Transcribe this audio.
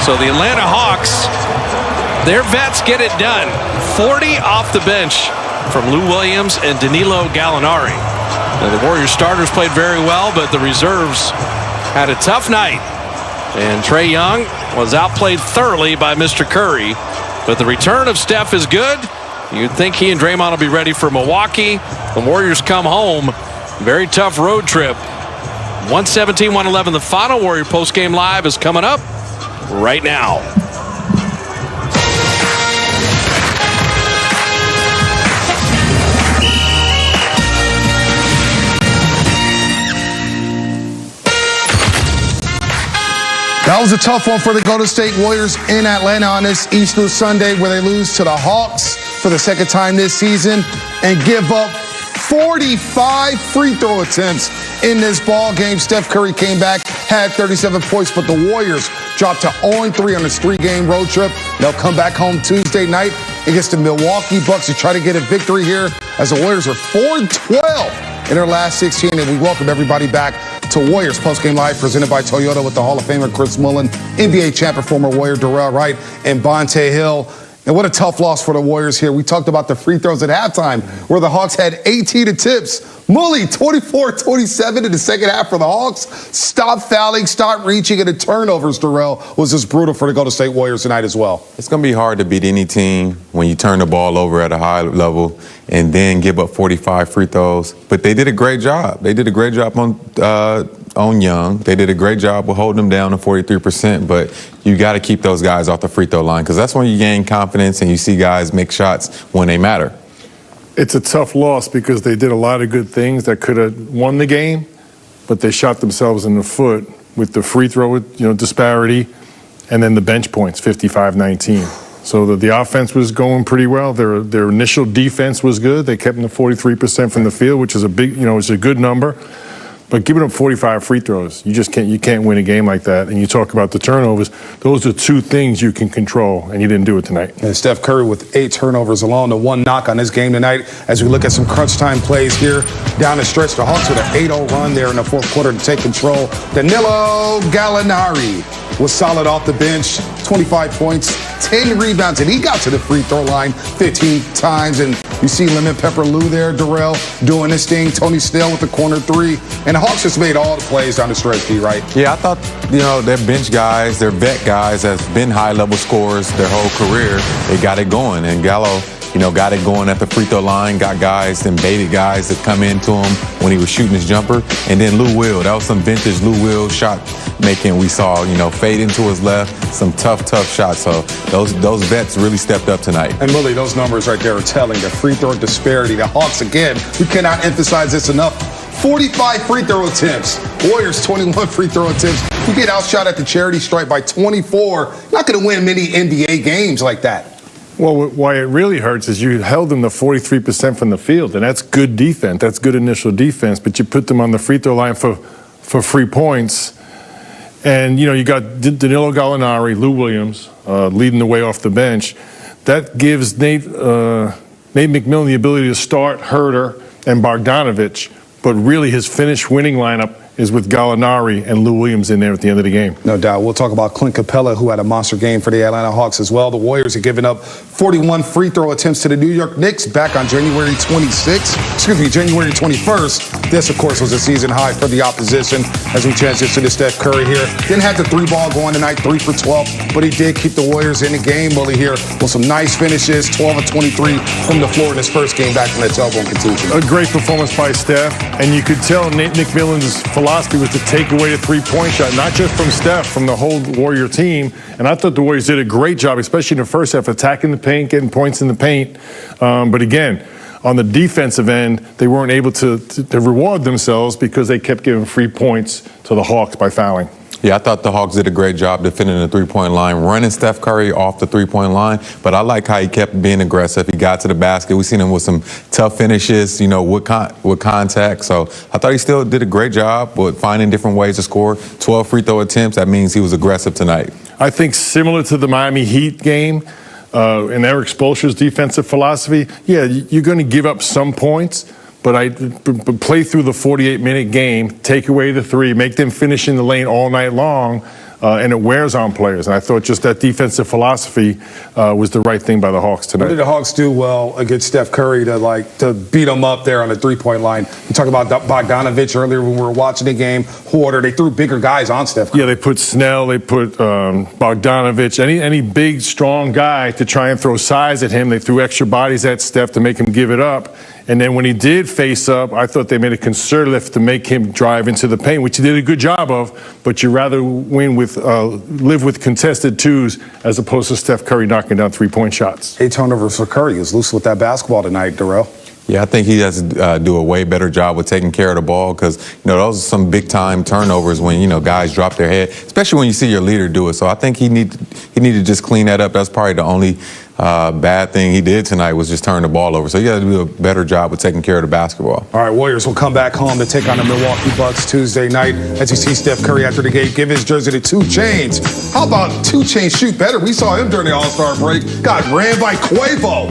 So the Atlanta Hawks, their vets get it done. 40 off the bench from Lou Williams and Danilo Gallinari. Now, the Warriors starters played very well, but the reserves had a tough night. And Trae Young was outplayed thoroughly by Mr. Curry. But the return of Steph is good. You'd think he and Draymond will be ready for Milwaukee. The Warriors come home. Very tough road trip. 117-111. The final Warrior postgame live is coming up right now. That was a tough one for the Golden State Warriors in Atlanta on this Easter Sunday, where they lose to the Hawks for the second time this season and give up 45 free throw attempts in this ball game. Steph Curry came back, had 37 points, but the Warriors dropped to 0-3 on this 3-game road trip. They'll come back home Tuesday night against the Milwaukee Bucks to try to get a victory here, as the Warriors are 4-12 in their last 16, and we welcome everybody back to Warriors Postgame Live, presented by Toyota, with the Hall of Famer Chris Mullin, NBA champion, former Warrior Darrell Wright, and Bonte Hill. And what a tough loss for the Warriors here. We talked about the free throws at halftime, where the Hawks had 18 attempts. Mully, 24-27 in the second half for the Hawks. Stop fouling, stop reaching, and the turnovers, Darrell, was just brutal for the Golden State Warriors tonight as well. It's going to be hard to beat any team when you turn the ball over at a high level and then give up 45 free throws. But they did a great job. They did a great job on Young. They did a great job of holding them down to 43%, but you got to keep those guys off the free throw line, because that's when you gain confidence and you see guys make shots when they matter. It's a tough loss because they did a lot of good things that could have won the game, but they shot themselves in the foot with the free throw, disparity, and then the bench points, 55-19. So the offense was going pretty well. Their initial defense was good. They kept them to 43% from the field, which is a big, it's a good number. But giving up 45 free throws, you can't win a game like that. And you talk about the turnovers; those are two things you can control, and you didn't do it tonight. And Steph Curry with 8 turnovers alone, the one knock on this game tonight. As we look at some crunch time plays here down the stretch, the Hawks with an 8-0 run there in the fourth quarter to take control. Danilo Gallinari was solid off the bench, 25 points, 10 rebounds, and he got to the free throw line 15 times. And you see Lemon Pepper Lou there, Darrell, doing this thing. Tony Snell with the corner 3. And the Hawks just made all the plays down the stretch, D, right? Yeah, I thought, their bench guys, their vet guys have been high-level scorers their whole career. They got it going. And Gallo, got it going at the free throw line, got guys and baited guys that come into him when he was shooting his jumper. And then Lou Will, that was some vintage Lou Will shot making we saw, fade into his left, some tough shots. So those vets really stepped up tonight. And Mully, those numbers right there are telling. The free throw disparity. The Hawks, again, we cannot emphasize this enough. 45 free throw attempts. Warriors 21 free throw attempts. You get outshot at the charity stripe by 24. You're not going to win many NBA games like that. Well, why it really hurts is you held them to 43% from the field, and that's good defense. That's good initial defense, but you put them on the free throw line for free points. And, you got Danilo Gallinari, Lou Williams leading the way off the bench. That gives Nate McMillan the ability to start Herter and Bogdanovich, but really his finished winning lineup is with Gallinari and Lou Williams in there at the end of the game. No doubt. We'll talk about Clint Capella, who had a monster game for the Atlanta Hawks as well. The Warriors have given up 41 free throw attempts to the New York Knicks back on January 21st. This, of course, was a season high for the opposition as we transition to Steph Curry here. Didn't have the 3-ball going tonight, 3 for 12, but he did keep the Warriors in the game. Bully here with some nice finishes, 12 of 23 from the floor in his first game back from that elbow contusion. A great performance by Steph, and you could tell Nate McMillan's philosophy was to take away a 3-point shot, not just from Steph, from the whole Warrior team. And I thought the Warriors did a great job, especially in the first half, attacking the paint, getting points in the paint. But again, on the defensive end, they weren't able to reward themselves because they kept giving free points to the Hawks by fouling. Yeah, I thought the Hawks did a great job defending the three-point line, running Steph Curry off the three-point line. But I like how he kept being aggressive. He got to the basket. We've seen him with some tough finishes, with contact. So I thought he still did a great job with finding different ways to score. 12 free throw attempts. That means he was aggressive tonight. I think similar to the Miami Heat game, and Eric Spoelstra's defensive philosophy, yeah, you're going to give up some points, but I play through the 48-minute game, take away the 3, make them finish in the lane all night long. and it wears on players. And I thought just that defensive philosophy was the right thing by the Hawks tonight. What did the Hawks do well against Steph Curry to beat him up there on the three-point line? You talked about Bogdanovich earlier when we were watching the game. They threw bigger guys on Steph Curry. Yeah, they put Snell, they put Bogdanovich, any big, strong guy to try and throw size at him. They threw extra bodies at Steph to make him give it up. And then when he did face up, I thought they made a concerted effort to make him drive into the paint, which he did a good job of. But you rather live with contested twos as opposed to Steph Curry knocking down three-point shots. 8 turnovers for Curry. He was loose with that basketball tonight, Darrell. Yeah, I think he has to do a way better job with taking care of the ball because, those are some big-time turnovers when, guys drop their head, especially when you see your leader do it. So I think he need to just clean that up. That's probably the only bad thing he did tonight was just turn the ball over. So he got to do a better job with taking care of the basketball. All right, Warriors will come back home to take on the Milwaukee Bucks Tuesday night. As you see Steph Curry after the game give his jersey to 2 Chainz. How about 2 Chainz shoot better? We saw him during the All-Star break. Got ran by Quavo.